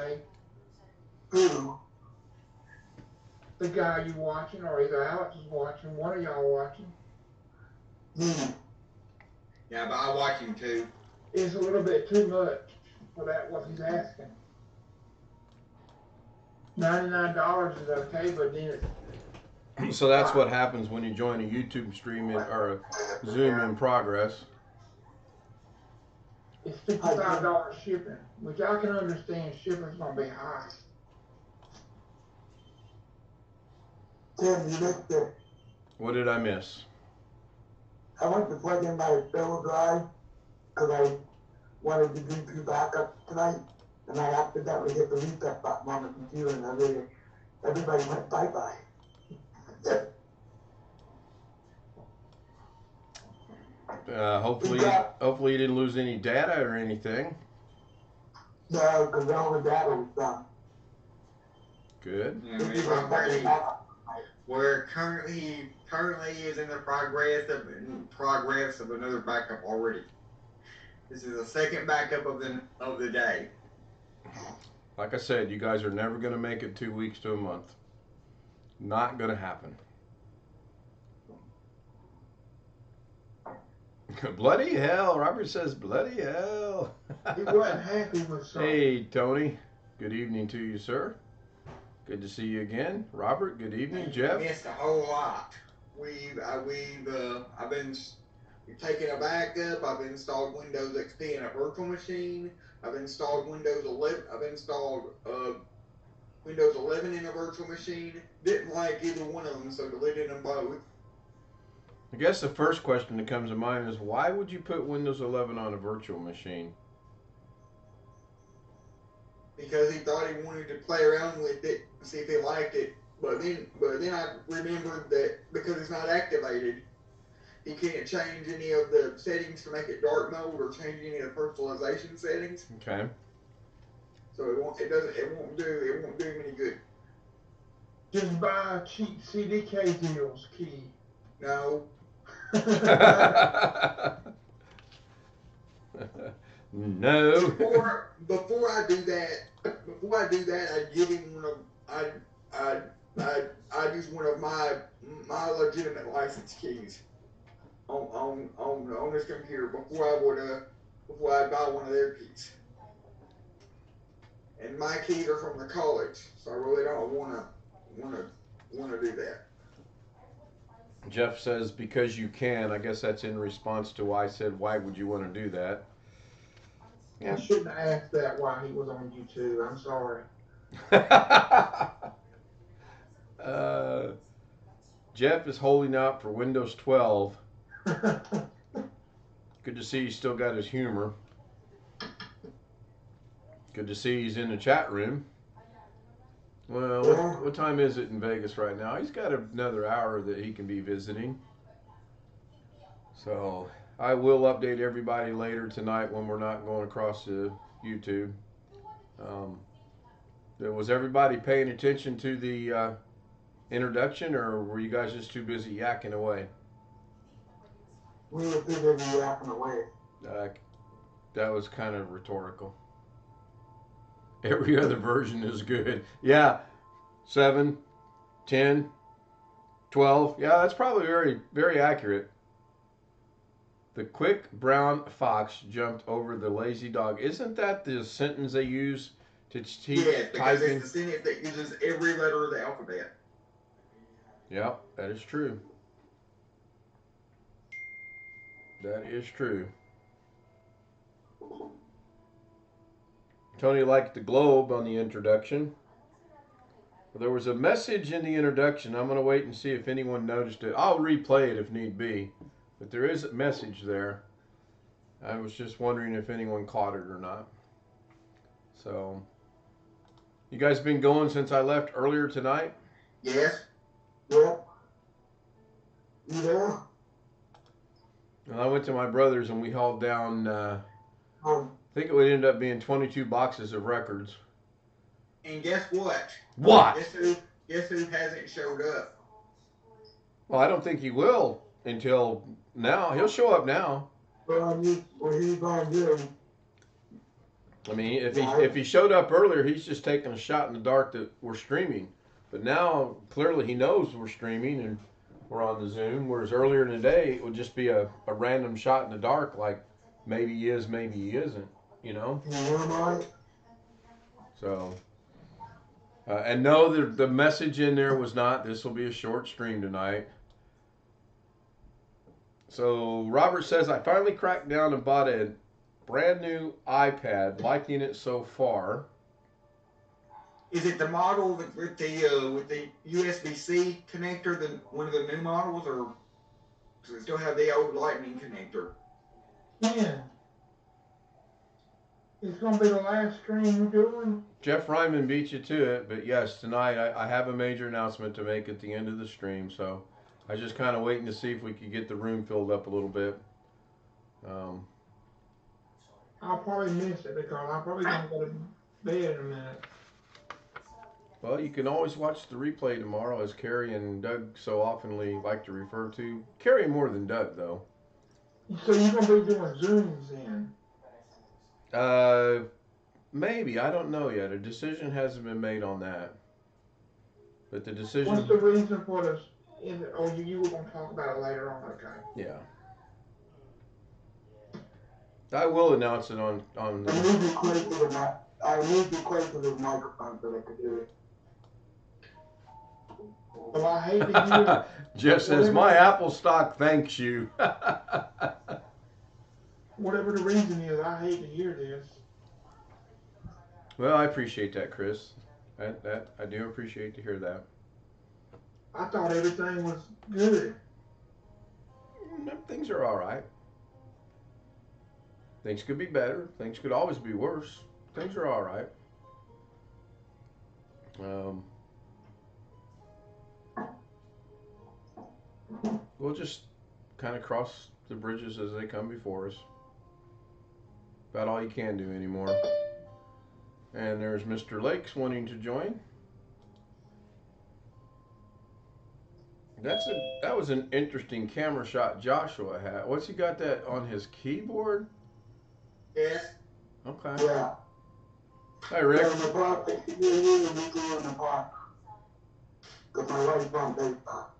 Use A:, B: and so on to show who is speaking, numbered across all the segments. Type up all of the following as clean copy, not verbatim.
A: today?
B: Who?
A: The guy you watching, or either Alex is watching, one of y'all watching?
B: Me.
C: Yeah, but I watch him too.
A: It's a little bit too much for that, what he's asking. $99 is okay, but then it's...
D: So that's what happens when you join a YouTube stream or a Zoom in progress.
A: It's $55 shipping, which I can understand shipping's going to be high.
B: Tim, you missed it.
D: What did I miss?
B: I went to plug in my bill drive because I wanted to do 2 backups tonight, and I accidentally hit the reset button on the computer, and everybody went bye-bye.
D: Hopefully you didn't lose any data or anything.
B: No, because all the data was done.
D: Good.
C: We're currently is in the progress of another backup already. This is the second backup of the day.
D: Like I said, you guys are never going to make it 2 weeks to a month. Not going to happen. Bloody hell. Robert says bloody hell.
A: He wasn't happy with something.
D: Hey, Tony. Good evening to you, sir. Good to see you again. Robert, good evening. Jeff?
C: Missed a whole lot. I've been taking a backup. I've installed Windows XP in a virtual machine. I've installed Windows 11. I've installed Windows 11 in a virtual machine. Didn't like either one of them, so deleted them both.
D: I guess the first question that comes to mind is, why would you put Windows 11 on a virtual machine?
C: Because he thought he wanted to play around with it, see if he liked it. But then I remembered that because it's not activated, he can't change any of the settings to make it dark mode or change any of the personalization settings.
D: Okay.
C: So it won't do him any good.
A: Just buy a cheap CDK deals key.
C: No.
D: No.
C: Before I do that, I'd give him one of I'd use one of my legitimate license keys on this computer before I buy one of their keys. And my keys are from the college, so I really don't wanna do that.
D: Jeff says, because you can. I guess that's in response to why I said, why would you want to do that?
A: Yeah. I shouldn't have asked that while he was on YouTube. I'm sorry.
D: Jeff is holding out for Windows 12. Good to see he's still got his humor. Good to see he's in the chat room. Well, what time is it in Vegas right now? He's got another hour that he can be visiting. So I will update everybody later tonight when we're not going across to YouTube. Was everybody paying attention to the introduction, or were you guys just too busy yakking away?
B: We were too busy yakking away.
D: That was kind of rhetorical. Every other version is good. Yeah, 7, 10, 12. Yeah, that's probably very, very accurate. The quick brown fox jumped over the lazy dog. Isn't that the sentence they use to teach
C: typing? Because it's the sentence that uses every letter of the alphabet.
D: Yeah, that is true. That is true. Tony liked the globe on the introduction. There was a message in the introduction. I'm going to wait and see if anyone noticed it. I'll replay it if need be. But there is a message there. I was just wondering if anyone caught it or not. So, you guys been going since I left earlier tonight?
C: Yes.
B: Yeah. You there?
D: Well, I went to my brother's and we hauled down, I think it would end up being 22 boxes of records.
C: And guess what?
D: What?
C: Guess who hasn't showed up?
D: Well, I don't think he will until now. He'll show up now.
B: What are you going to do?
D: I mean, if he showed up earlier, he's just taking a shot in the dark that we're streaming. But now, clearly, he knows we're streaming and we're on the Zoom. Whereas earlier in the day, it would just be a random shot in the dark, like maybe he is, maybe he isn't. You know. So. And no, the message in there was not, this will be a short stream tonight. So Robert says, I finally cracked down and bought a brand new iPad, liking it so far.
C: Is it the model with the USB-C connector, one of the new models, or does it still have the old Lightning connector?
A: Yeah. It's going to be the last stream you're doing?
D: Jeff Ryman beat you to it, but yes, tonight I have a major announcement to make at the end of the stream, so I was just kind of waiting to see if we could get the room filled up a little bit.
A: I'll probably miss it because I'm probably going to go to bed in a minute.
D: Well, you can always watch the replay tomorrow, as Carrie and Doug so oftenly like to refer to. Carrie more than Doug, though.
A: So you're going to be doing Zooms then?
D: Maybe. I don't know yet. A decision hasn't been made on that. But the decision...
A: What's the reason for this? Oh, you were going to talk about it later on, okay.
D: Yeah. I will announce it on the...
B: I need to close to the microphone so I can do it.
A: Well, I hate to hear...
D: Jeff says, my Apple stock thanks you.
A: Whatever the reason is, I hate to hear this.
D: Well, I appreciate that, Chris. That I do appreciate to hear that.
A: I thought everything was good.
D: Things are all right. Things could be better. Things could always be worse. Things are all right. We'll just kind of cross the bridges as they come before us. About all you can do anymore. And there's Mr. Lakes wanting to join. That was an interesting camera shot Joshua had. What's he got that on his keyboard?
C: Yes.
B: Yeah.
D: Okay. Hi, Rick.
B: Yeah, in the park, in the park. Because my wife's on baseball.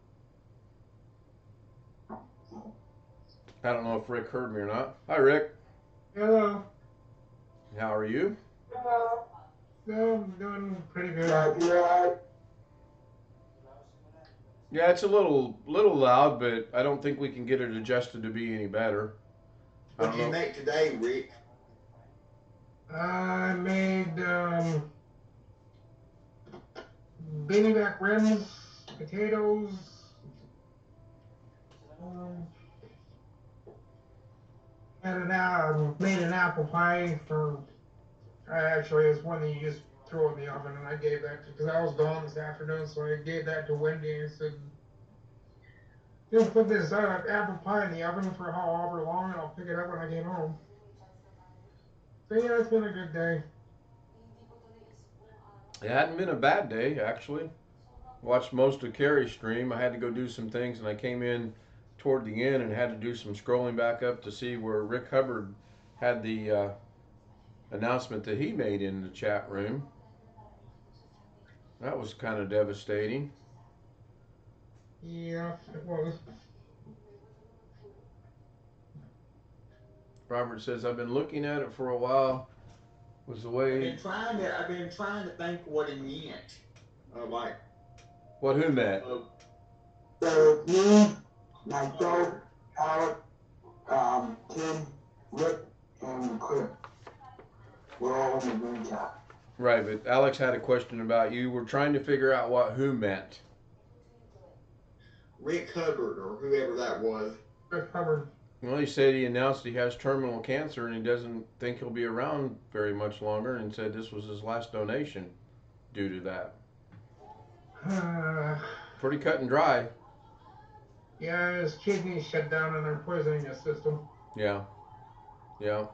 D: I don't know if Rick heard me or not. Hi, Rick.
A: Hello.
D: How are you?
A: Hello. I'm doing pretty good.
D: Yeah, it's a little loud, but I don't think we can get it adjusted to be any better.
C: What did you make today, Rick?
A: I made baby back ribs, potatoes, made an apple pie for. Actually, it's one that you just throw in the oven, and I gave that because I was gone this afternoon, so I gave that to Wendy and said, "Just put this apple pie in the oven for however long, and I'll pick it up when I get home." So yeah, it's been a good day.
D: It hadn't been a bad day, actually. Watched most of Carrie's stream. I had to go do some things, and I came in toward the end and had to do some scrolling back up to see where Rick Hubbard had the announcement that he made in the chat room. That was kind of devastating.
A: Yeah, it was.
D: Robert says, I've been looking at it for a while. Was the way...
C: I've been trying to think what it meant. Like...
D: What, who meant?
B: Me, myself, Alex, Tim, Rick, and Chris. We're all in the room chat.
D: Right, but Alex had a question about you. We're trying to figure out what who meant.
C: Rick Hubbard, or whoever that was.
A: Rick Hubbard.
D: Well, he said he announced he has terminal cancer and he doesn't think he'll be around very much longer, and said this was his last donation due to that. Pretty cut and dry.
A: Yeah, his kidneys shut down and they're poisoning his system.
D: Yeah. Yeah.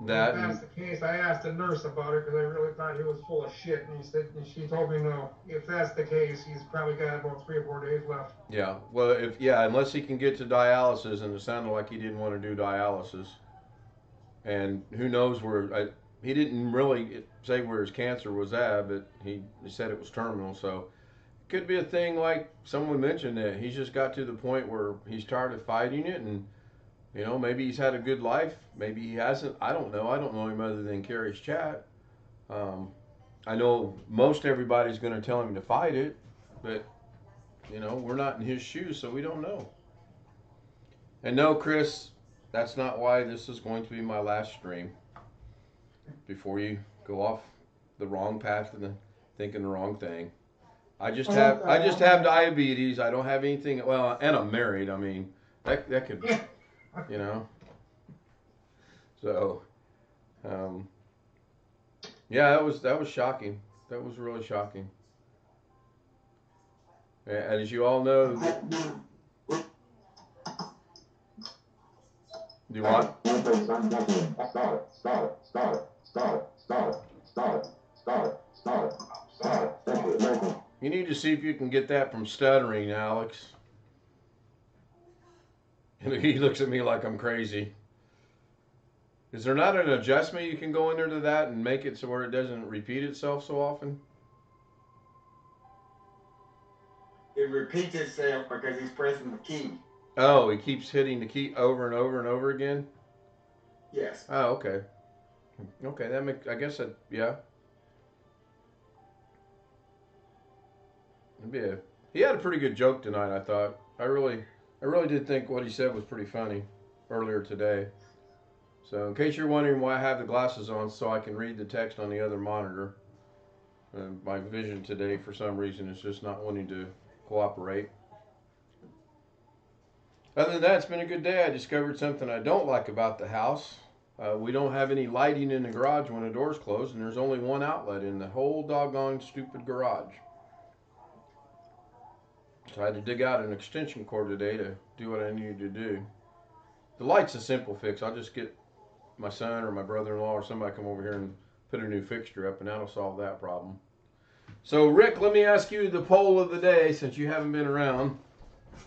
D: That.
A: If that's the case, I asked the nurse about it because I really thought he was full of shit, and she told me no. If that's the case, he's probably got about 3 or 4 days left.
D: Yeah. Well, unless he can get to dialysis, and it sounded like he didn't want to do dialysis. And who knows where he didn't really say where his cancer was at, but he said it was terminal. So it could be a thing like someone mentioned that he's just got to the point where he's tired of fighting it, and maybe he's had a good life, maybe he hasn't. I don't know. I don't know him other than Carrie's chat. I know most everybody's going to tell him to fight it, but we're not in his shoes, so we don't know. And no, Chris, that's not why this is going to be my last stream. Before you go off the wrong path and thinking the wrong thing, I just have diabetes. I don't have anything. Well, and I'm married. I mean, that could, So, yeah, that was shocking. That was really shocking. And as you all know, do you want? You need to see if you can get that from stuttering, Alex. And he looks at me like I'm crazy. Is there not an adjustment you can go in there to that and make it so where it doesn't repeat itself so often?
C: It repeats itself because he's pressing the key.
D: Oh, he keeps hitting the key over and over and over again?
C: Yes.
D: Oh, okay. Okay, that makes, I guess that, yeah. Yeah. He had a pretty good joke tonight, I thought. I really did think what he said was pretty funny earlier today. So, in case you're wondering why I have the glasses on, so I can read the text on the other monitor. My vision today, for some reason, is just not wanting to cooperate. Other than that, it's been a good day. I discovered something I don't like about the house. We don't have any lighting in the garage when the door's closed, and there's only one outlet in the whole doggone stupid garage. So I had to dig out an extension cord today to do what I needed to do. The light's a simple fix. I'll just get my son or my brother-in-law or somebody come over here and put a new fixture up, and that'll solve that problem. So, Rick, let me ask you the poll of the day, since you haven't been around.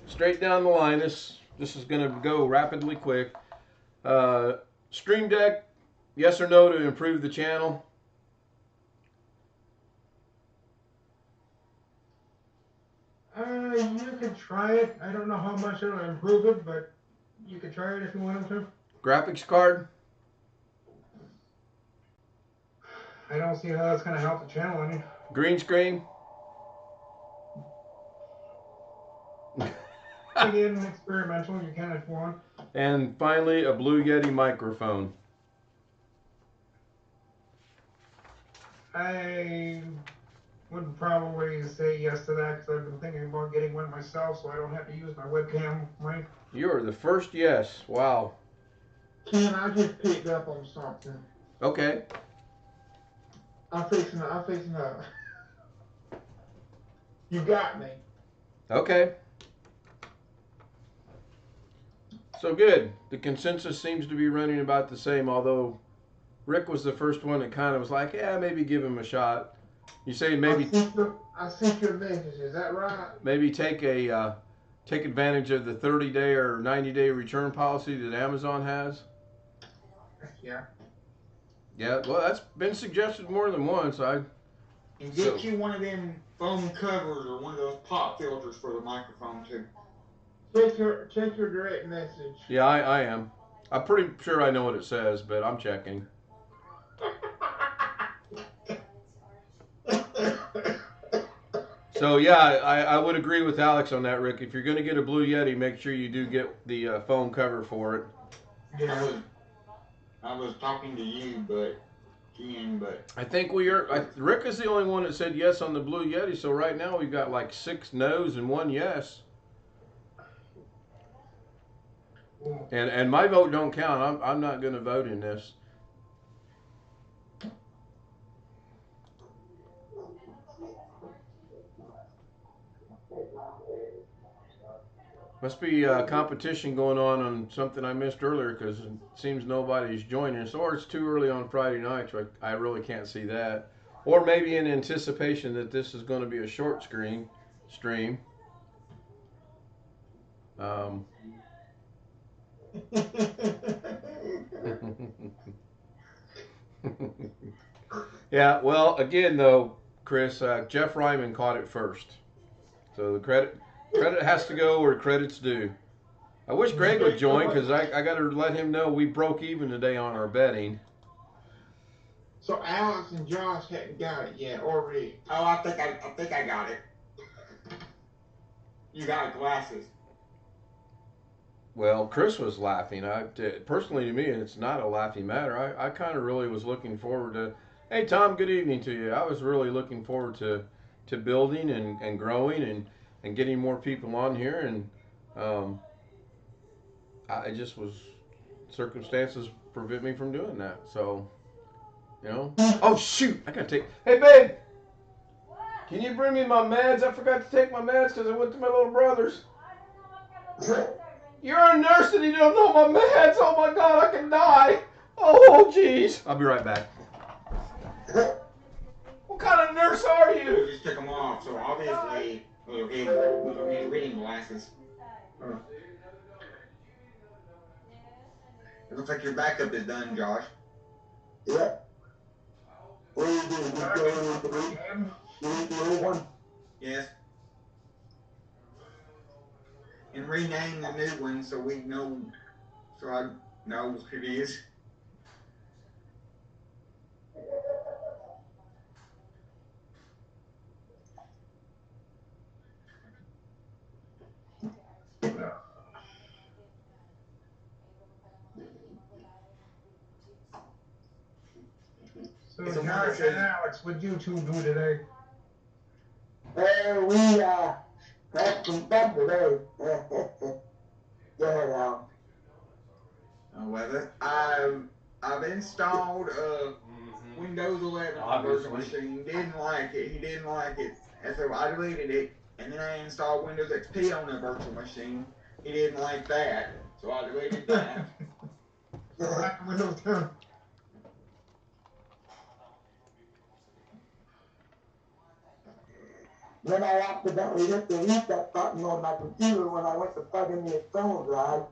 D: Straight down the line, this is going to go rapidly quick. Stream Deck, yes or no to improve the channel?
A: You could try it. I don't know how much it'll improve it, but you could try it if you wanted to.
D: Graphics card?
A: I don't see how that's going to help the channel any.
D: Green screen?
A: Again, experimental. You can if you want.
D: And finally, a Blue Yeti microphone.
A: I would probably say yes to that because I've been thinking about getting one myself so I don't have to use my webcam mic.
D: You're the first yes. Wow.
A: Ken, I just picked up on something.
D: Okay.
A: I'm fixing up. You got me.
D: Okay. So good. The consensus seems to be running about the same, although Rick was the first one that kind of was like, yeah, maybe give him a shot. You say maybe
A: I sent your message. Is that right?
D: Maybe take advantage of the 30-day or 90-day return policy that Amazon has.
A: Yeah.
D: Yeah, well, that's been suggested more than once.
C: And get you one of them foam covers or one of those pop filters for the microphone too.
A: Check your direct message.
D: Yeah, I am. I'm pretty sure I know what it says, but I'm checking. So yeah, I would agree with Alex on that, Rick. If you're going to get a Blue Yeti, make sure you do get the foam cover for it.
C: Yeah. I was talking to you, but
D: I think Rick is the only one that said yes on the Blue Yeti. So right now we've got like 6 no's and 1 yes. And my vote don't count. I'm not going to vote in this. Must be competition going on something I missed earlier because it seems nobody's joining us. Or it's too early on Friday night, so I really can't see that. Or maybe in anticipation that this is going to be a short stream. Yeah, well, again, though, Chris, Jeff Ryman caught it first. So the credit has to go where credit's due. I wish Greg would join because I got to let him know we broke even today on our betting.
A: So Alex and Josh hadn't got it yet, or Rick.
C: Oh, I think I got it. You got glasses.
D: Well, Chris was laughing. Personally, to me, it's not a laughing matter. I kind of really was looking forward to. Hey, Tom. Good evening to you. I was really looking forward to building and growing and getting more people on here, and I just was circumstances prevent me from doing that. So, you know. Oh shoot! I gotta take. Hey, babe. Can you bring me my meds? I forgot to take my meds because I went to my little brother's. You're a nurse and you don't know my meds. Oh my God, I can die. Oh, jeez. I'll be right back. What kind of nurse are you?
C: You just took them off, so obviously we'll need reading glasses. It looks like your backup is done, Josh.
B: Yeah. What are you doing? Just going with the room? You need the old one?
C: Yes. And rename the new one so we know, so I know what it is.
A: So Josh and Alex, what'd you two do today?
B: We had some fun today. Go ahead, Al.
C: Oh, well, I've installed Windows 11 on the virtual machine. Didn't like it. He didn't like it, and so I deleted it. And then I installed Windows XP on the virtual machine. He didn't like that, so I deleted that.
A: Windows 10.
B: Then I accidentally hit the reset button on my computer when I went to plug in the external drive.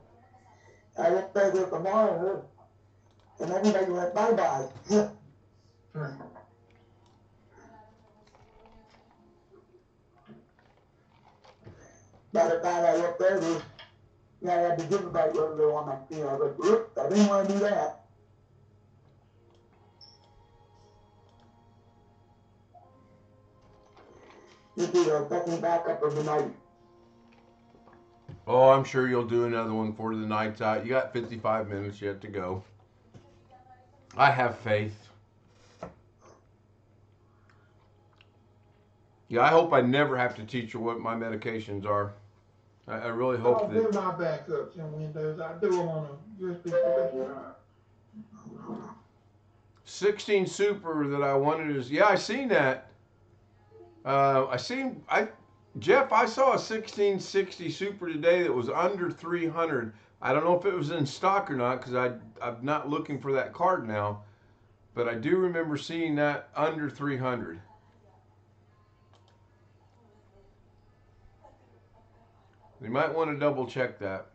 B: I looked over at the monitor, and everybody went bye-bye. By the time I looked over, I had the gigabyte logo on my screen. I was like, whoops, I didn't want to do that. You do a second backup of the night.
D: Oh, I'm sure you'll do another one for the night's out. You got 55 minutes yet to go. I have faith. Yeah, I hope I never have to teach you what my medications are. I really hope
A: I do my backups in Windows. I do them on a USB drive.
D: 16 Super that I wanted is, yeah, I seen that. Jeff, I saw a 1660 Super today that was under 300. I don't know if it was in stock or not because I'm not looking for that card now, but I do remember seeing that under 300. You might want to double check that.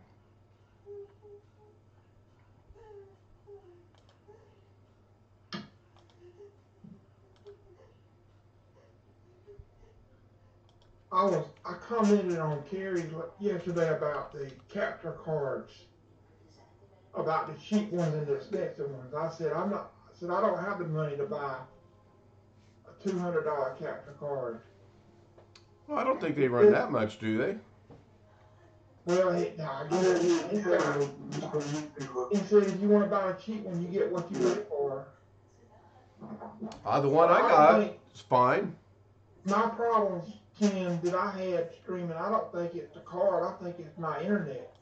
A: I commented on Carrie yesterday about the capture cards, about the cheap ones and the expensive ones. I said I don't have the money to buy a $200 capture card.
D: Well, I don't think they run that much, do they?
A: Well, he said if you want to buy a cheap one, you get what you pay for.
D: The one I got is fine.
A: My problems, Ken, that I had streaming, I don't think it's the card. I think it's my internet.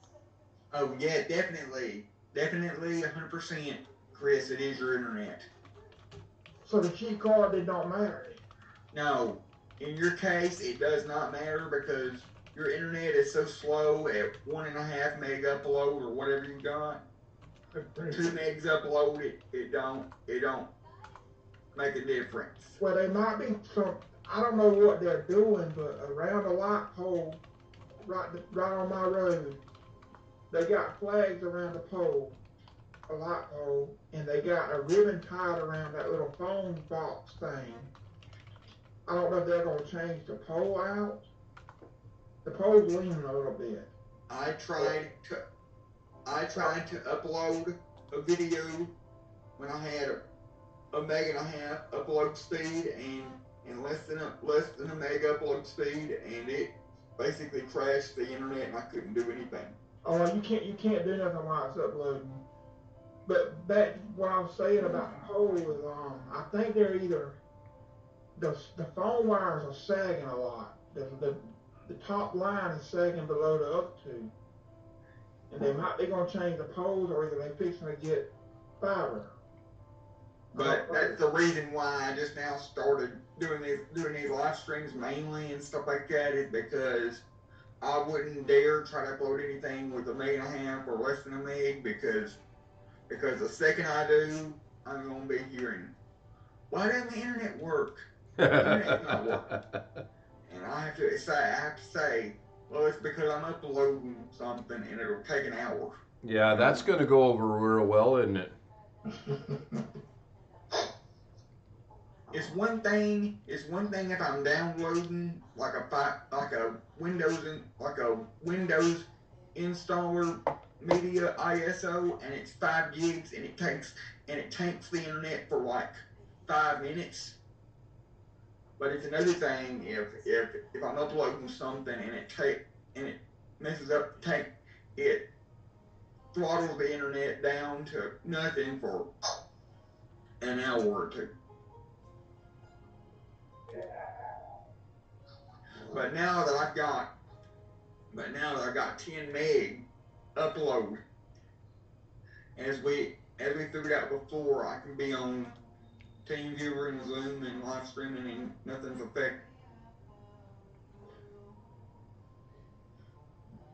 C: Oh, yeah, definitely. Definitely 100%, Chris, it is your internet.
A: So the cheap card, it don't matter.
C: No. In your case, it does not matter because your internet is so slow at 1.5 meg upload or whatever you got. 2 megs upload, it don't make a difference.
A: Well, there might be some, I don't know what they're doing, but around the light pole, right on my road, they got flags around the pole. a light pole, and they got a ribbon tied around that little phone box thing. I don't know if they're going to change the pole out. The pole's leaning a little bit.
C: I tried to upload a video when I had a meg and a half upload speed and less than a meg upload speed, and it basically crashed the internet and I couldn't do anything.
A: Oh, you can't do nothing while it's uploading. But back what I was saying about the pole is I think they're either the phone wires are sagging a lot. The top line is sagging below the other two. And they might be gonna change the poles, or either they fixing to get fiber.
C: But that's the reason why I just now started doing these live streams mainly and stuff like that, is because I wouldn't dare try to upload anything with a meg and a half or less than a meg, because the second I do, I'm gonna be hearing, why doesn't the internet work? The internet's not working. And I have to say, well, it's because I'm uploading something and it'll take an hour.
D: Yeah, that's going to go over real well, isn't it?
C: It's one thing if I'm downloading like a Windows installer media ISO, and it's 5 gigs, and it takes the internet for like 5 minutes. But it's another thing if I'm uploading something and it messes up it throttles the internet down to nothing for an hour or two. But now that I've got 10 meg upload, as we figured out before, I can be on Teamviewer and Zoom and live streaming and nothing's affected.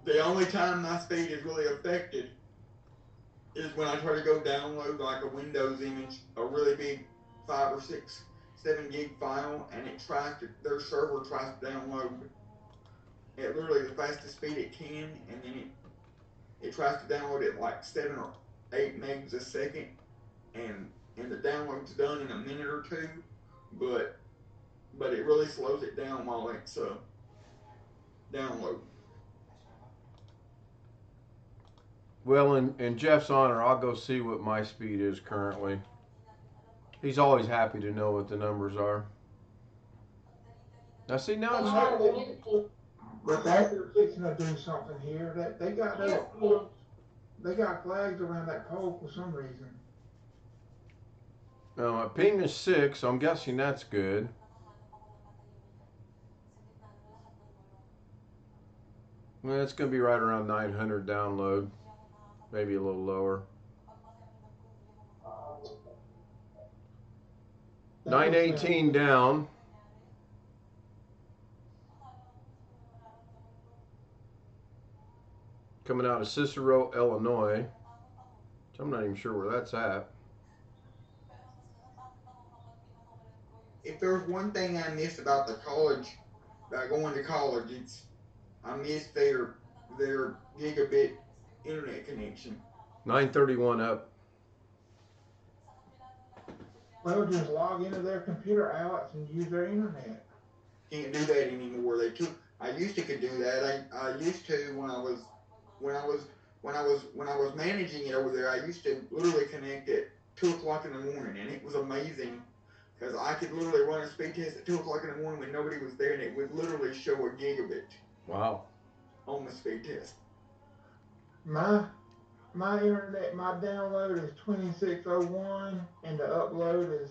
C: The only time my speed is really affected is when I try to go download like a Windows image, a really big 5 or 6, 7 gig file, and their server tries to download at literally the fastest speed it can, and then it tries to download it like 7 or 8 megs a second, and the download's done in a minute or two, but it really slows it down while it's downloading.
D: Well, in Jeff's honor, I'll go see what my speed is currently. He's always happy to know what the numbers are. Now, see, now it's...
A: But they're fixing to do something here. They got flags around that pole for some reason.
D: My ping is 6, so I'm guessing that's good. Well, it's going to be right around 900 download. Maybe a little lower. 918 down. Coming out of Cicero, Illinois. I'm not even sure where that's at.
C: If there's one thing I miss about going to college, I miss their gigabit internet connection.
D: 931 up.
A: Well, just log into their computer, Alex, and use their internet.
C: Can't do that anymore. I used to could do that. I used to when I was managing it over there. I used to literally connect at 2 o'clock in the morning, and it was amazing because I could literally run a speed test at 2 o'clock in the morning when nobody was there, and it would literally show a gigabit.
D: Wow.
C: On the speed test.
A: My internet, my download is 2601, and the upload is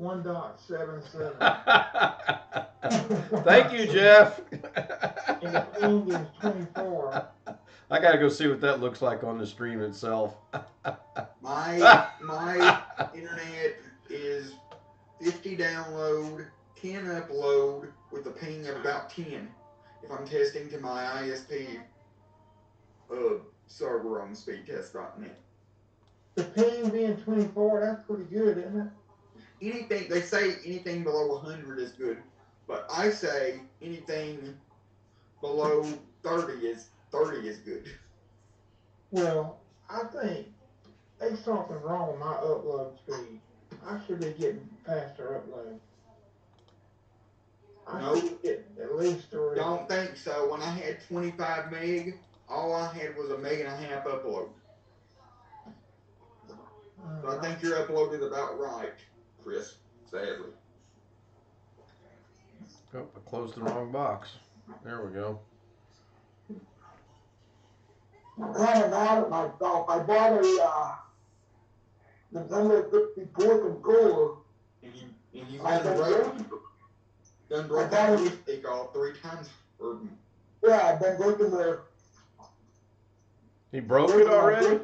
A: 1.77.
D: Thank you, Jeff.
A: And the ping is 24.
D: I gotta go see what that looks like on the stream itself.
C: My internet is 50 download, 10 upload, with a ping of about 10 if I'm testing to my ISP server on speedtest.net.
A: The ping being 24, that's pretty good, isn't it?
C: They say anything below 100 is good, but I say anything below 30 is good.
A: Well, I think there's something wrong with my upload speed. I should be getting faster upload. I
C: Nope.
A: should be getting at least 3.
C: Don't think so. When I had 25 meg, all I had was 1.5 meg upload. So I think your upload is about right, Chris. Sadly.
D: Oh, I closed the wrong box. There we go.
B: I'm kind of mad at myself. I bought a Nintendo 64 controller.
C: And you
B: I
C: done broke that joystick all 3 times.
B: Yeah, I've been breaking the.
D: He broke it already?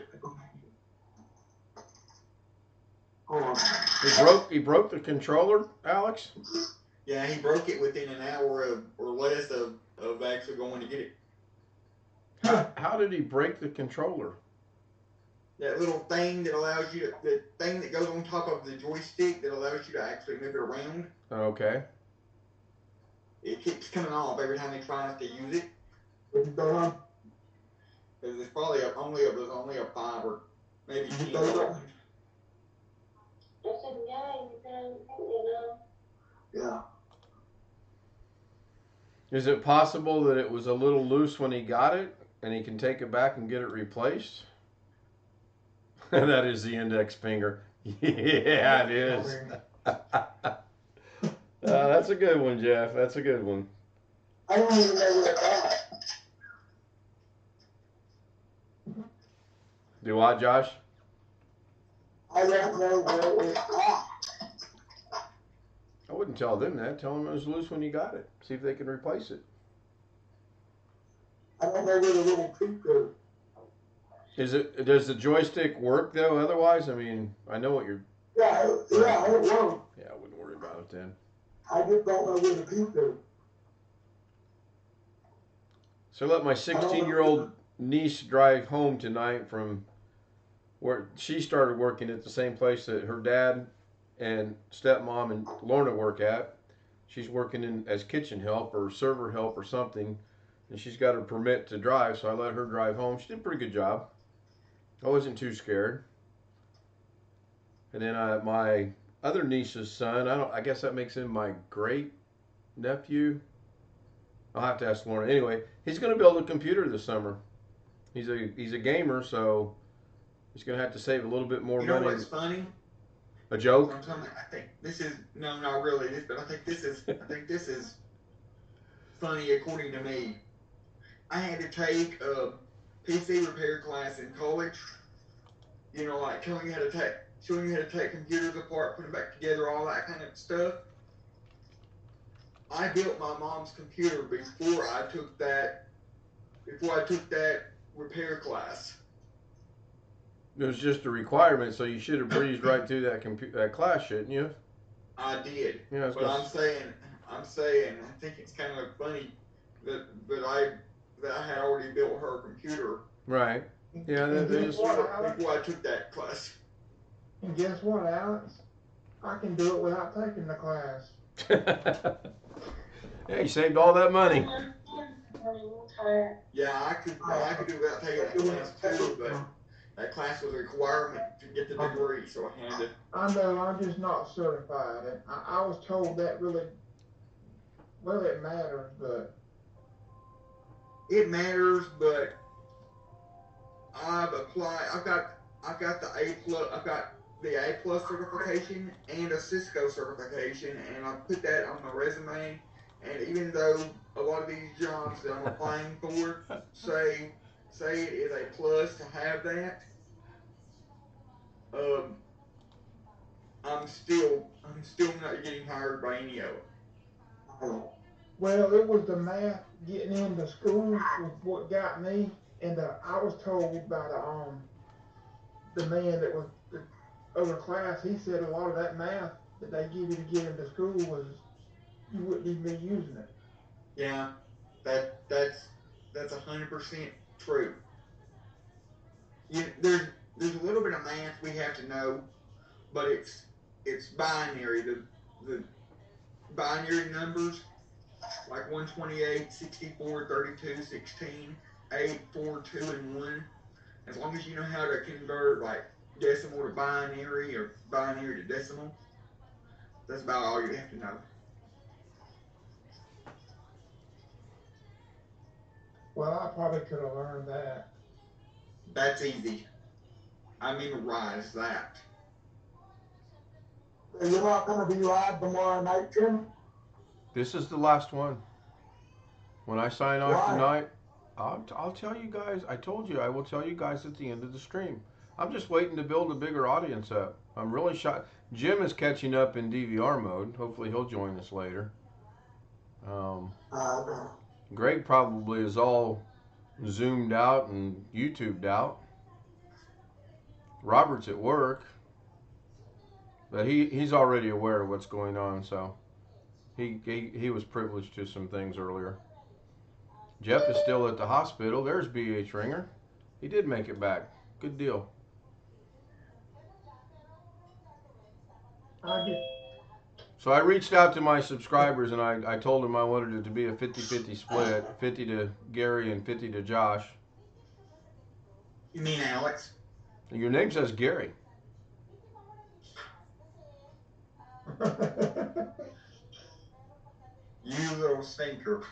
B: Hold on.
D: He broke the controller, Alex?
C: Yeah, he broke it within an hour or less of actually going to get it.
D: How did he break the controller?
C: That little thing that allows you to, the thing that goes on top of the joystick that allows you to actually move it around.
D: Okay.
C: It keeps coming off every time he tries to use it.
B: Uh,
C: Because it's probably only a 5 or maybe 10.
B: yeah.
D: Is it possible that it was a little loose when he got it and he can take it back and get it replaced? That is the index finger. Yeah, it is. That's a good one, Jeff. That's a good one.
B: I don't even know where it's at.
D: Do what, Josh?
B: I don't know where it's at.
D: I wouldn't tell them that. Tell them it was loose when you got it. See if they can replace it.
B: I don't know where the little piece goes.
D: Does the joystick work though? Otherwise, I mean, I know what you're.
B: Yeah, it works.
D: Yeah, I wouldn't worry about it then.
B: I just don't know where the piece goes.
D: So let my 16-year-old niece drive home tonight from where she started working at the same place that her dad and stepmom and Lorna work at. She's working as kitchen help or server help or something, and she's got her permit to drive, so I let her drive home. She did a pretty good job. I wasn't too scared. And then my other niece's son, I guess that makes him my great nephew. I'll have to ask Lorna. Anyway, he's going to build a computer this summer. He's a gamer, so he's going to have to save a little bit more money.
C: You know what's funny?
D: A joke?
C: I think this is no, not really. But I think this is funny according to me. I had to take a PC repair class in college. You know, like showing you how to take computers apart, put them back together, all that kind of stuff. I built my mom's computer before I took that repair class.
D: It was just a requirement, so you should have breezed right through that class, shouldn't you?
C: I did.
D: Yeah,
C: but I'm saying, I think it's kind of funny that I had already built her computer.
D: Right. Yeah,
C: before I took that class.
A: And guess what, Alex? I can do it without taking the class.
D: Yeah, you saved all that money.
C: Yeah, I could do without taking that class too, but that class was a requirement to get the degree, so I had to.
A: I know, I'm just not certified. And I was told that really, well, it matters, but.
C: It matters, but I've applied. I've got the A+ certification and a Cisco certification, and I put that on my resume. And even though a lot of these jobs that I'm applying for say it is a plus to have that, I'm still not getting hired by any of them.
A: Well, it was the math getting into school was what got me, and I was told by the man that was the other class. He said a lot of that math that they give you to get into school was you wouldn't even be using it.
C: Yeah, that's 100% true. There's a little bit of math we have to know, but it's binary. The binary numbers like 128, 64, 32, 16, 8, 4, 2, and 1. As long as you know how to convert like decimal to binary or binary to decimal. That's about all you have to know.
A: Well, I probably could have learned that.
C: That's easy. I memorized that.
B: So you're not going to be live tomorrow night, Jim?
D: This is the last one. When I sign off
B: Why?
D: tonight, I'll tell you guys. I told you I will tell you guys at the end of the stream. I'm just waiting to build a bigger audience up. I'm really shocked. Jim is catching up in DVR mode. Hopefully he'll join us later.
B: Okay.
D: Greg probably is all zoomed out and YouTubed out. Robert's at work, but he's already aware of what's going on, so he was privileged to some things earlier. Jeff is still at the hospital. There's BH Ringer. He did make it back. Good deal. So I reached out to my subscribers and I told them I wanted it to be a 50-50 split, 50 to Gary and 50 to Josh.
C: You mean Alex?
D: Your name says Gary.
C: You little stinker.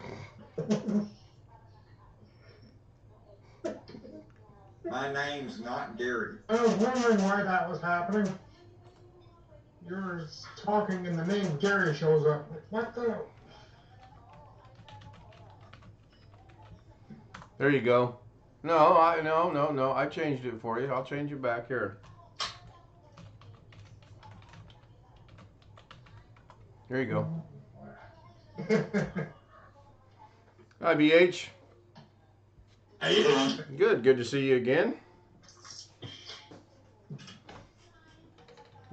C: My name's not Gary.
A: I was wondering why that was happening. You're talking and the name Gary shows up. What the?
D: There you go. No, I changed it for you. I'll change it back here. There you go. Hi, BH.
C: How you doing?
D: Good. Good to see you again.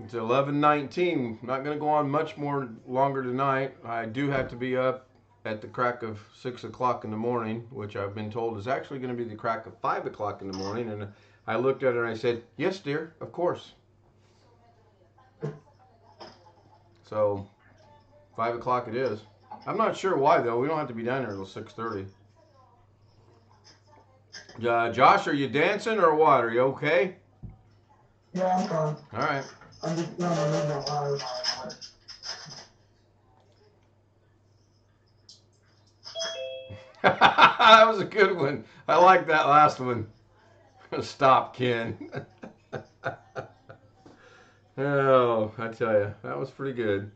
D: It's 11:19. Not going to go on much more longer tonight. I do have to be up at the crack of 6 o'clock in the morning, which I've been told is actually going to be the crack of 5 o'clock in the morning. And I looked at her and I said, "Yes, dear, of course." So 5 o'clock it is. I'm not sure why though. We don't have to be down here until 6:30. Josh, are you dancing or what? Are you okay?
B: Yeah, I'm fine.
D: All right.
B: I'm just going to leave my house.
D: That was a good one. I like that last one. Stop, Ken. Oh, I tell you, that was pretty good.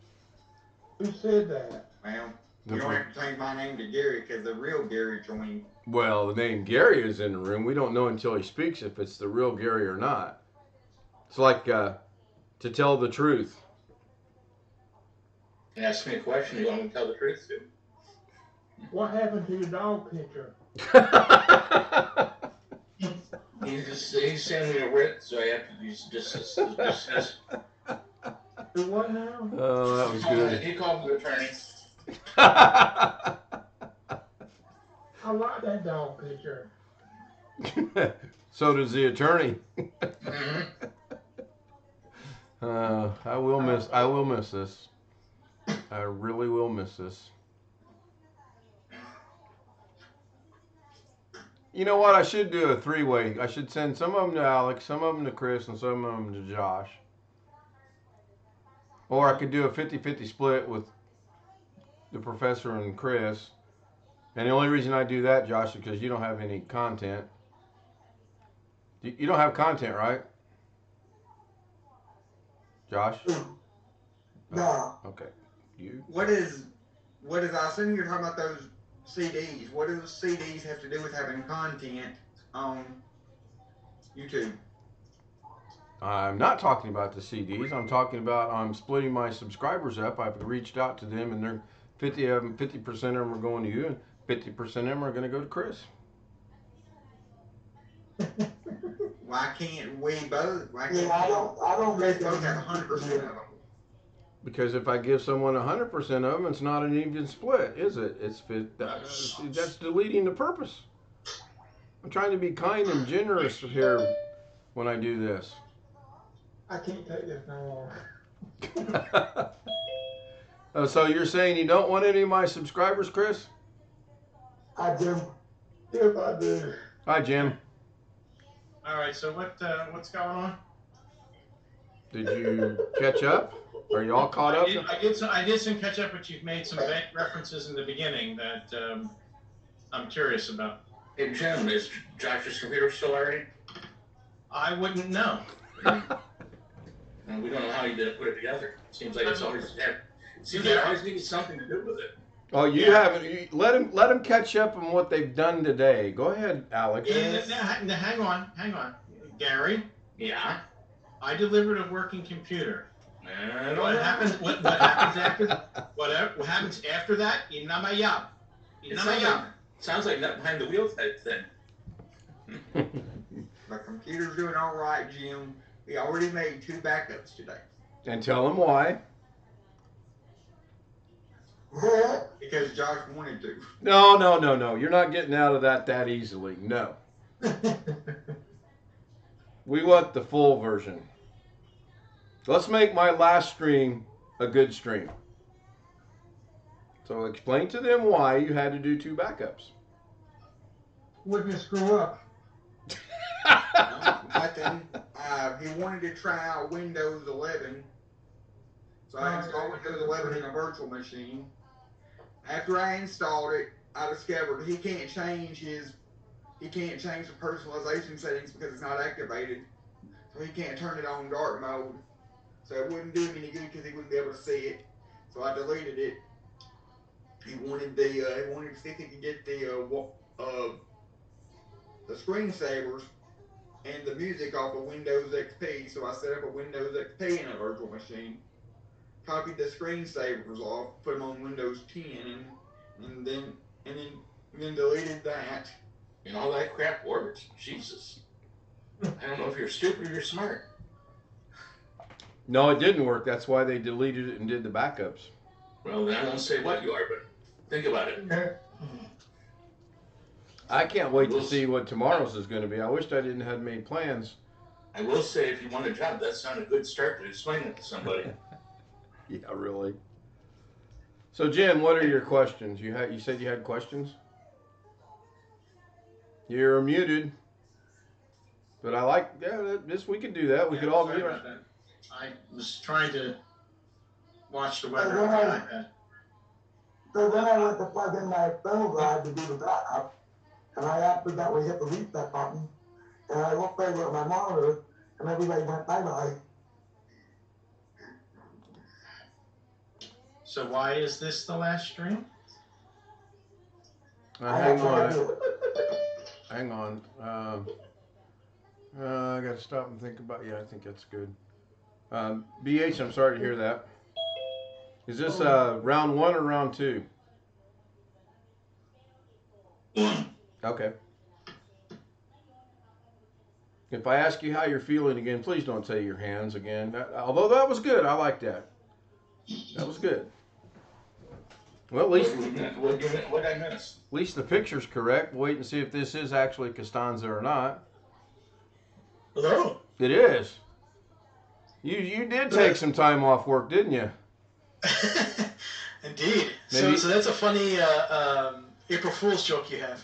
A: Who said that?
C: Well, you don't have to change my name to Gary because the real Gary joined.
D: Well, the name Gary is in the room. We don't know until he speaks if it's the real Gary or not. It's like to tell the truth.
E: You ask me a question, you want me to tell the truth to?
A: What happened to your dog picture?
E: He's sending me a writ, so I have to dismiss.
A: Do what now?
D: Oh, that was good.
E: He called the attorney.
A: I like that dog picture.
D: So does the attorney.
E: Mm-hmm.
D: I will miss this. I really will miss this. You know what? I should do a three-way. I should send some of them to Alex, some of them to Chris, and some of them to Josh. Or I could do a 50-50 split with the professor and Chris. And the only reason I do that, Josh, is because you don't have any content. You don't have content, right? Josh?
B: No.
D: Okay. You?
C: What is, I assume you're talking about those CDs. What do those CDs have to do with having content on YouTube?
D: I'm not talking about the CDs. I'm talking about I'm splitting my subscribers up. I've reached out to them, and they're 50% of them are going to you, and 50% of them are going to go to Chris.
C: Why can't we both? Why can't
B: Yeah, I don't
C: Chris
B: make
C: both have
B: any
C: 100% of them?
D: Because if I give someone 100% of them, it's not an even split, is it? That's deleting the purpose. I'm trying to be kind and generous here when I do this.
A: I can't take this no more.
D: So you're saying you don't want any of my subscribers, Chris?
B: I do.
A: Yes, I do.
D: Hi, Jim.
F: All right, so what's going on?
D: Did you catch up? Are you all caught up?
F: I did some catch up, but you've made some references in the beginning that I'm curious about.
E: Hey, Jim, is Josh's computer still already?
F: I wouldn't know.
E: And we don't know how he did put it together. Seems like it's always needs something to do with it.
D: Oh, you haven't. Let him catch up on what they've done today. Go ahead, Alex.
F: Hang on. Gary?
E: Yeah?
F: I delivered a working computer.
E: What
F: happens? What happens after? What happens after that? Inamayab.
E: Sounds like nut behind the wheel type thing.
C: The computer's doing all right, Jim. We already made 2 backups today.
D: And tell him why.
C: Because Josh wanted to.
D: No. You're not getting out of that easily. No. We want the full version. Let's make my last stream a good stream. So explain to them why you had to do 2 backups.
A: Wouldn't you screw up?
C: Nothing. He wanted to try out Windows 11. So I installed Windows 11 in a virtual machine. After I installed it, I discovered he can't change the personalization settings because it's not activated. So he can't turn it on dark mode. So it wouldn't do him any good because he wouldn't be able to see it. So I deleted it. He wanted to see if he could get the screensavers and the music off of Windows XP. So I set up a Windows XP in a virtual machine, copied the screensavers off, put them on Windows 10, and then deleted that.
E: And all that crap works. Jesus. I don't know if you're stupid or you're smart.
D: No, it didn't work. That's why they deleted it and did the backups.
E: Well, then I won't say what you are, but think about it.
D: I can't wait to see what tomorrow's is going to be. I wish I didn't have made plans.
E: I will say, if you want a job, that's not a good start to explain it to somebody.
D: Yeah, really. So, Jim, what are your questions? You said you had questions? You're muted. But I we could do that. We could all do it.
F: I was trying to watch the weather on the iPad.
B: So then I went to plug in my phone drive to do the backup, and I accidentally hit the reset button, and I looked over at my monitor, and everybody went bye-bye.
F: So why is this the last stream?
D: Hang on. I got to stop and think about. Yeah, I think that's good. BH, I'm sorry to hear that. Is this round 1 or round 2?
E: 1.
D: Okay. If I ask you how you're feeling again, please don't say your hands again. Although that was good, I like that. That was good. Well, at least
E: what I missed?
D: At least the picture's correct. Wait and see if this is actually Costanza or not.
F: Hello.
D: It is. You did take some time off work, didn't you?
F: Indeed.
D: Maybe.
F: So that's a funny April Fool's joke you have.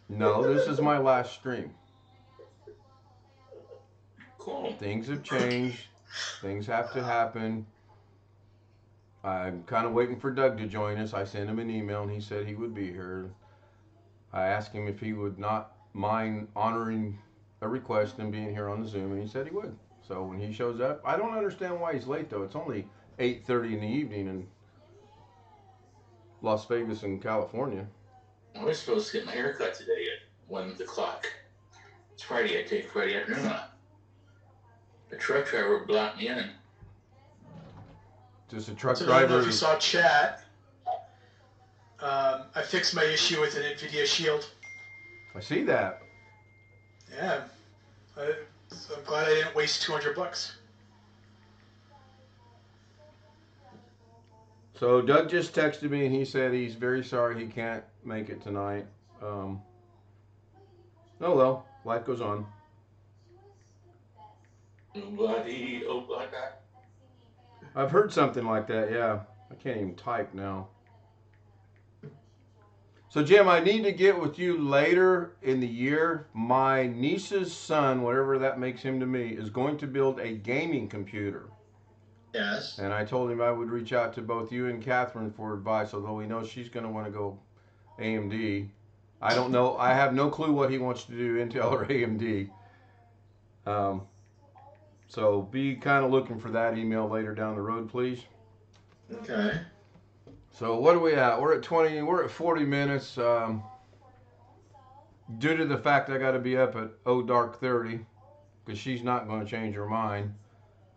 D: No, this is my last stream.
E: Cool.
D: Things have changed. Things have to happen. I'm kind of waiting for Doug to join us. I sent him an email and he said he would be here. I asked him if he would not mind honoring a request and being here on the Zoom, and he said he would. So when he shows up, I don't understand why he's late though. It's only 8:30 in the evening in Las Vegas in California.
E: I was supposed to get my hair cut today at 1 o'clock. It's Friday. I take Friday afternoon off. The truck driver blocked me in.
D: Just a truck
F: So I
D: driver.
F: don't know if you saw chat. I fixed my issue with an NVIDIA Shield.
D: I see that.
F: Yeah. So I'm glad I didn't waste $200.
D: So Doug just texted me and he said he's very sorry he can't make it tonight. Oh well, life goes on. I've heard something like that, yeah. I can't even type now. So, Jim, I need to get with you later in the year. My niece's son, whatever that makes him to me, is going to build a gaming computer.
F: Yes.
D: And I told him I would reach out to both you and Catherine for advice, although we know she's going to want to go AMD. I don't know. I have no clue what he wants to do, Intel or AMD. So be kind of looking for that email later down the road, please.
F: Okay.
D: So what are we at? We're at 20. We're at 40 minutes. Due to the fact I got to be up at dark 30, because she's not going to change her mind.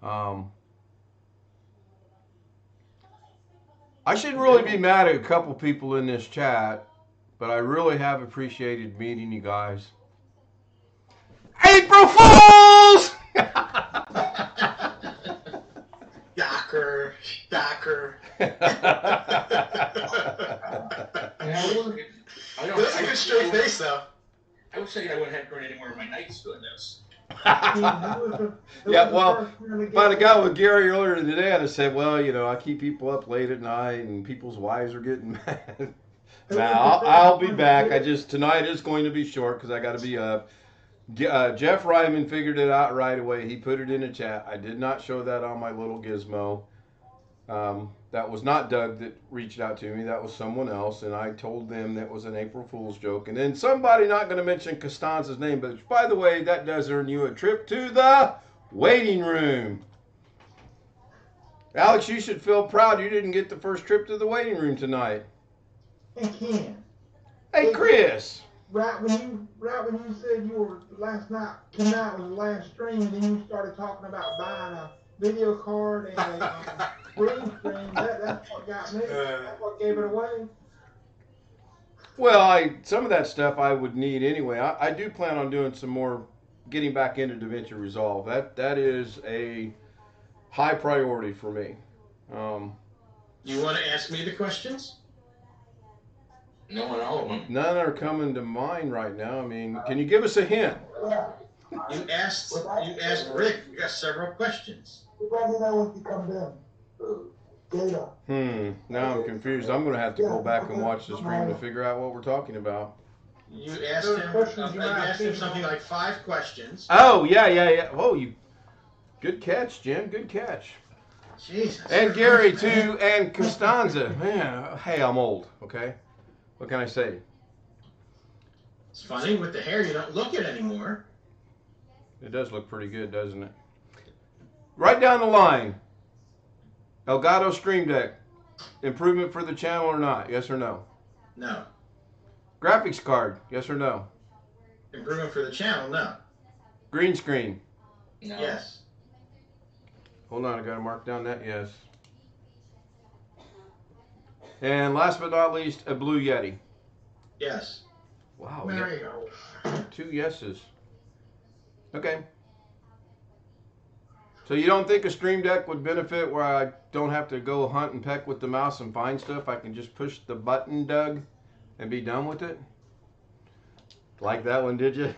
D: I shouldn't really be mad at a couple people in this chat, but I really have appreciated meeting you guys. April Fools!
F: Docker. That's a good straight face, though.
E: I was thinking I wouldn't have to earn any more of my nights doing this.
D: Yeah, well, if I'd have got with Gary earlier today, I'd have said, well, you know, I keep people up late at night and people's wives are getting mad. Now, I'll be back. Tonight is going to be short because I got to be up. Jeff Ryman figured it out right away. He put it in the chat. I did not show that on my little gizmo. That was not Doug that reached out to me. That was someone else, and I told them that was an April Fool's joke. And then somebody, not going to mention Costanza's name, but by the way, that does earn you a trip to the waiting room. Alex, you should feel proud you didn't get the first trip to the waiting room tonight.
A: Hey, Ken.
D: Hey, Chris.
A: Right when you said you were tonight was the last stream, and then you started talking about buying a video card and a green screen. That's what got me. That's what gave it away.
D: Well, some of that stuff I would need anyway. I do plan on doing some more, getting back into DaVinci Resolve. That is a high priority for me.
F: You want to ask me the questions?
E: No, on all of them.
D: None are coming to mind right now. I mean, can you give us a hint?
F: You asked Rick. You got several questions.
B: Let me know when he comes in. Data.
D: Now I'm confused. I'm going to have to go back and watch the stream to figure out what we're talking about.
F: You asked him something like 5 questions.
D: Oh, yeah. Oh, good catch, Jim. Good catch.
F: Jesus.
D: And Gary, too, and Costanza. Man, hey, I'm old, okay? What can I say?
F: It's funny, with the hair, you don't look it anymore.
D: It does look pretty good, doesn't it? Right down the line. Elgato Stream Deck. Improvement for the channel or not? Yes or no?
F: No.
D: Graphics card. Yes or no?
F: Improvement for the channel? No.
D: Green screen.
E: No.
F: Yes.
D: Hold on, I got to mark down that yes. And last but not least, a Blue Yeti.
F: Yes.
D: Wow.
A: There you go.
D: 2 yeses. Okay. So you don't think a Stream Deck would benefit where I don't have to go hunt and peck with the mouse and find stuff? I can just push the button, Doug, and be done with it? Like that one, did you?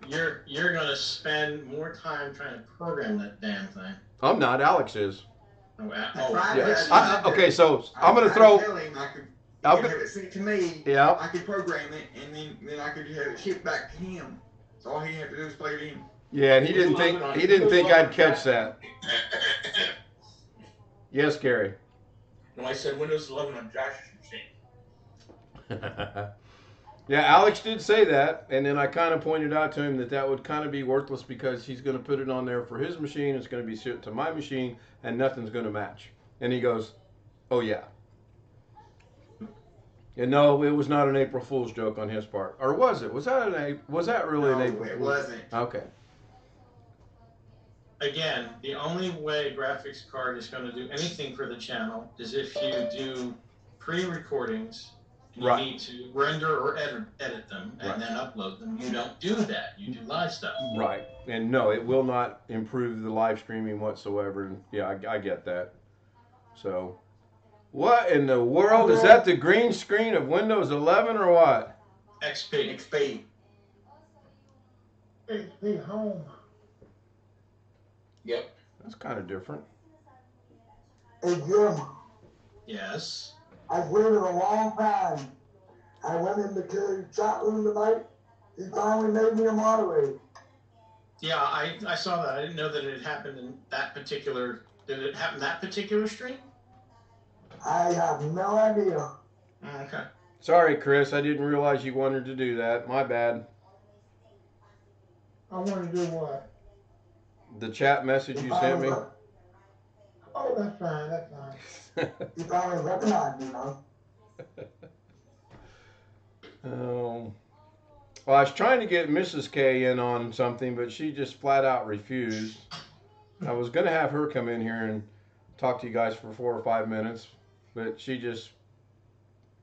F: You're gonna spend more time trying to program that damn thing.
D: I'm not. Alex is.
F: Yes.
D: Okay, so I'm gonna throw.
C: Tell him I could
D: I'm
C: have
D: gonna,
C: it sent to me.
D: yeah.
C: I could program it, and then I could have it shipped back to him. So all he had to do is plug it in.
D: Yeah, and he didn't think I'd catch that. Yes, Gary.
E: No, I said Windows 11 on Josh's machine.
D: Yeah, Alex did say that, and then I kind of pointed out to him that would kind of be worthless because he's going to put it on there for his machine, it's going to be shipped to my machine, and nothing's going to match. And he goes, oh yeah. And no, it was not an April Fool's joke on his part. Or was it? Was that really an April Fool's?
C: It wasn't.
D: Okay.
F: Again, the only way graphics card is going to do anything for the channel is if you do pre-recordings. You
D: Right.
F: need to render or edit them and
D: Right.
F: then upload them. You don't do that. You do live stuff.
D: Right. And no, it will not improve the live streaming whatsoever. And yeah, I get that. So, what in the world? Is that the green screen of Windows 11 or what?
C: XP.
A: HP home.
E: Yep.
D: That's kind of different.
B: Hey, Jim,
F: Yes.
B: I've waited a long time I went in the chat room tonight. He finally made me a moderator.
F: Yeah, I saw that. I didn't know that it had happened in that particular. Did it happen that particular stream?
B: I have no idea.
F: Okay.
D: Sorry, Chris. I didn't realize you wanted to do that. My bad.
A: I want to do what?
D: The chat message you sent me.
A: Oh, that's fine. That's fine.
B: He finally recognized me,
D: Well, I was trying to get Mrs. K in on something, but she just flat out refused. I was going to have her come in here and talk to you guys for 4 or 5 minutes, but she just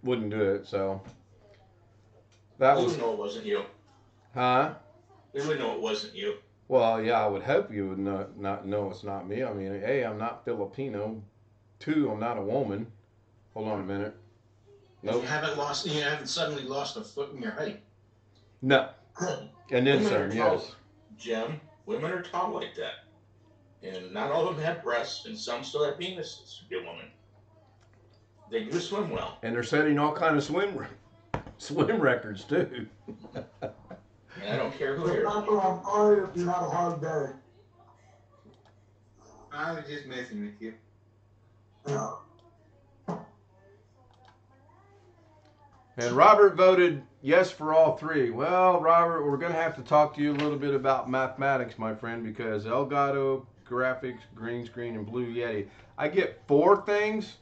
D: wouldn't do it, so. That
E: We
D: was.
E: would know it wasn't you.
D: Huh?
E: We would know it wasn't you.
D: Well, yeah, I would hope you would not know it's not me. I mean, A, I'm not Filipino. 2, I'm not a woman. Hold on a minute. Nope.
F: You haven't suddenly lost a foot in your height.
D: No. And then
E: Women
D: some,
E: are tall,
D: yes.
E: Jim, women are tall like that. And not all of them have breasts, and some still have penises to be a woman. They do swim well.
D: And they're setting all kind of swim records, too.
E: And I don't care who
B: So,
E: hears
B: Papa,
E: me.
B: I'm sorry if you had a hard day.
C: I was just messing with you.
B: Yeah.
D: And Robert voted yes for all 3. Well, Robert, we're going to have to talk to you a little bit about mathematics, my friend, because Elgato, graphics, green screen, and Blue Yeti. I get 4 things.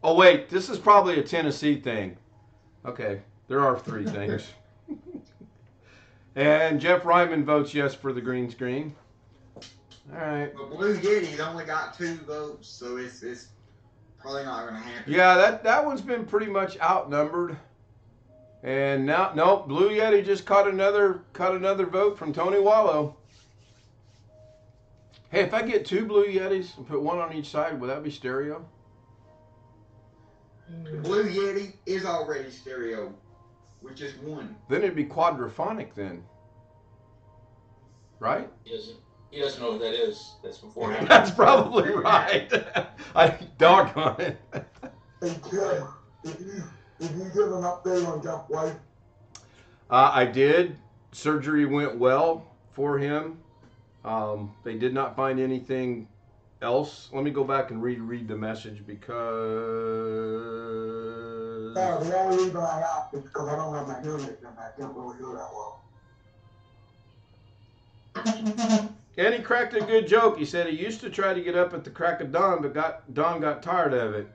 D: Oh, wait, this is probably a Tennessee thing. Okay, there are 3 things. And Jeff Ryman votes yes for the green screen. All right.
C: But Blue Yeti's only got 2 votes, so it's probably not going to happen.
D: Yeah, that one's been pretty much outnumbered. And now, nope, Blue Yeti just caught another vote from Tony Wallow. Hey, if I get 2 Blue Yetis and put 1 on each side, would that be stereo?
C: The Blue Yeti is already stereo, which is 1.
D: Then it'd be quadraphonic then. Right?
E: He doesn't know what that is. That's before him.
D: That's probably right. I doggone it.
B: Hey, Jim, did you give an update on Jeff's wife?
D: I did. Surgery went well for him. They did not find anything else. Let me go back and reread the message because...
B: Yeah, the only reason I asked is because I don't have my hearing aids and I can't really hear that well.
D: And he cracked a good joke. He said he used to try to get up at the crack of dawn, but Dawn got tired of it.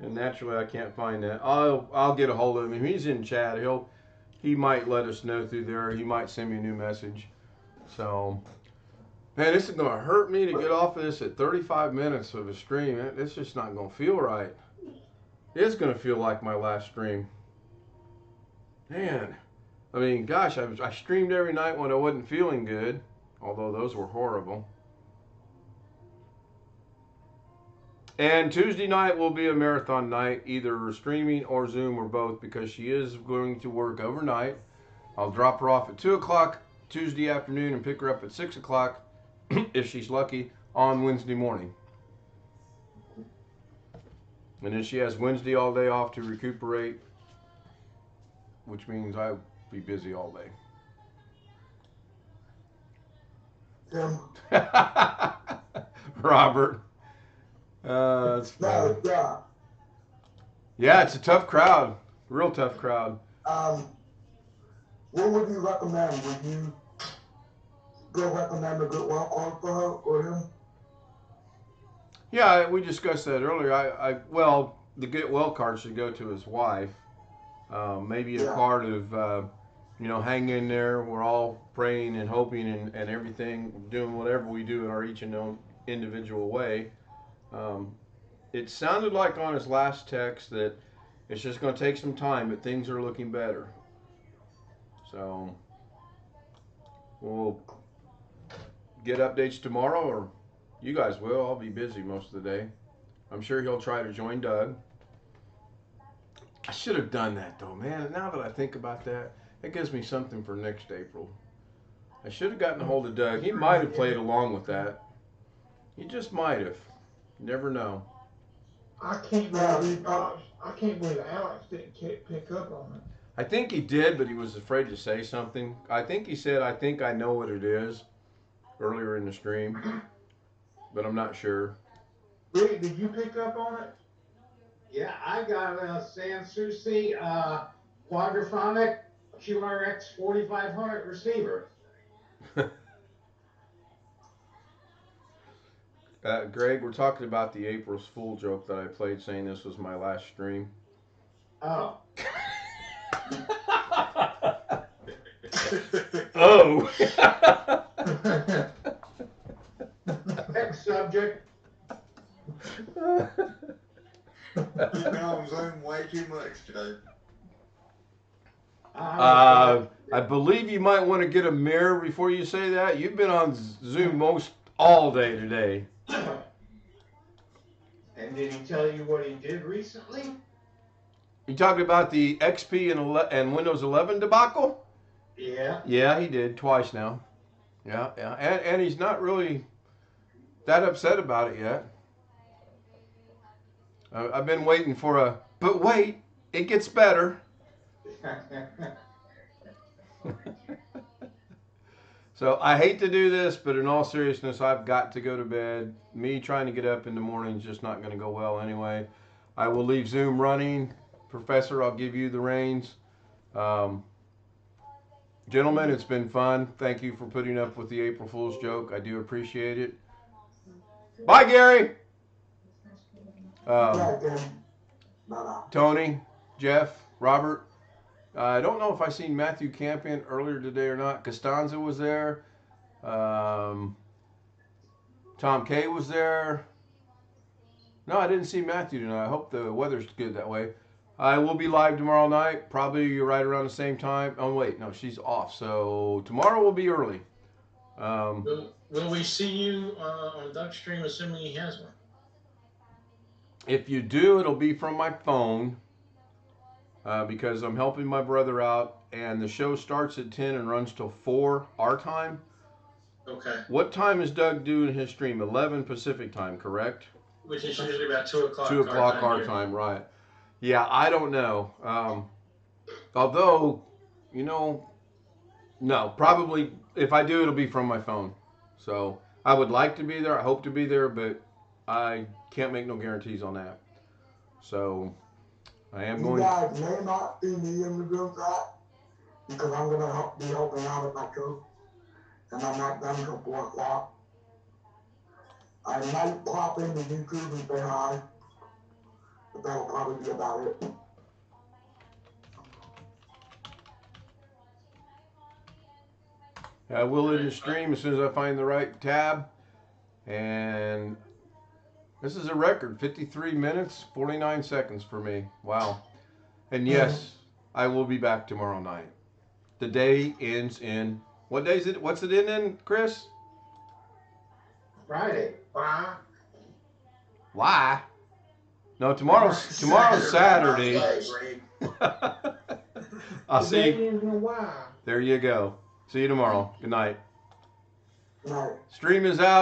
D: And naturally, I can't find that. I'll get a hold of him. He's in chat. He might let us know through there. He might send me a new message. So, man, this is gonna hurt me to get off of this at 35 minutes of a stream. It's just not gonna feel right. It's gonna feel like my last stream. Man, I mean, gosh, I streamed every night when I wasn't feeling good, although those were horrible. And Tuesday night will be a marathon night, either streaming or Zoom or both, because she is going to work overnight. I'll drop her off at 2 o'clock Tuesday afternoon and pick her up at 6 o'clock, if she's lucky, on Wednesday morning. And then she has Wednesday all day off to recuperate, which means I'll be busy all day. Robert. That's funny. Yeah, it's a tough crowd. Real tough crowd.
B: What would you recommend? Would you go recommend a good well card for her or him?
D: Yeah, we discussed that earlier. Well, the get well card should go to his wife. Maybe a card of, hang in there. We're all praying and hoping and everything, doing whatever we do in our each and own individual way. It sounded like on his last text that it's just going to take some time, but things are looking better. So we'll get updates tomorrow, or you guys will. I'll be busy most of the day. I'm sure he'll try to join Doug. I should have done that though, man. Now that I think about that, it gives me something for next April. I should have gotten a hold of Doug. He might have played along with that. He just might have. Never know.
A: I can't believe Alex didn't pick up on it.
D: I think he did, but he was afraid to say something. I think he said, "I think I know what it is," earlier in the stream, but I'm not sure.
A: Rick, did you pick up on it?
G: Yeah, I got a Sanssouci quadraphonic QRX 4500 receiver.
D: Greg, we're talking about the April's Fool joke that I played, saying this was my last stream.
G: Oh.
D: Oh.
G: Next subject.
C: You've been on Zoom way too much today.
D: I believe you might want to get a mirror before you say that. You've been on Zoom most all day today.
G: And did he tell you what he did recently?
D: You talking about the XP and Windows 11 debacle?
G: Yeah.
D: Yeah, he did twice now. Yeah. And he's not really that upset about it yet. I've been waiting for but wait, it gets better. So I hate to do this, but in all seriousness, I've got to go to bed. Me trying to get up in the morning is just not going to go well anyway. I will leave Zoom running. Professor, I'll give you the reins. Gentlemen, it's been fun. Thank you for putting up with the April Fool's joke. I do appreciate it. Bye, Gary. Tony, Jeff, Robert. I don't know if I seen Matthew Campion earlier today or not. Costanza was there. Tom K was there. No, I didn't see Matthew tonight. I hope the weather's good that way. I will be live tomorrow night, probably right around the same time. Oh, wait, no, she's off. So tomorrow will be early.
F: Will we see you on Duck Stream, assuming he has one?
D: If you do, it'll be from my phone because I'm helping my brother out, and the show starts at 10 and runs till 4 our time.
F: Okay.
D: What time is Doug doing his stream? 11 Pacific time, correct?
F: Which is usually about 2 o'clock.
D: 2 o'clock our time, right. Yeah, I don't know. Although, no, probably if I do, it'll be from my phone. So I would like to be there. I hope to be there, but I can't make no guarantees on that. So I am going.
B: You guys may not see me in the room chat because I'm going to be helping out at my coach, and I'm not done until 4 o'clock. I might pop into YouTube and say hi, but that'll probably be about it.
D: I will end the stream as soon as I find the right tab. And this is a record, 53 minutes, 49 seconds for me. Wow. And yes, I will be back tomorrow night. The day ends in, what day is it? What's it in, Chris?
G: Friday.
D: Why? No, tomorrow's Saturday. I'll see. There you go. See you tomorrow. Good night.
B: Right.
D: Stream is out.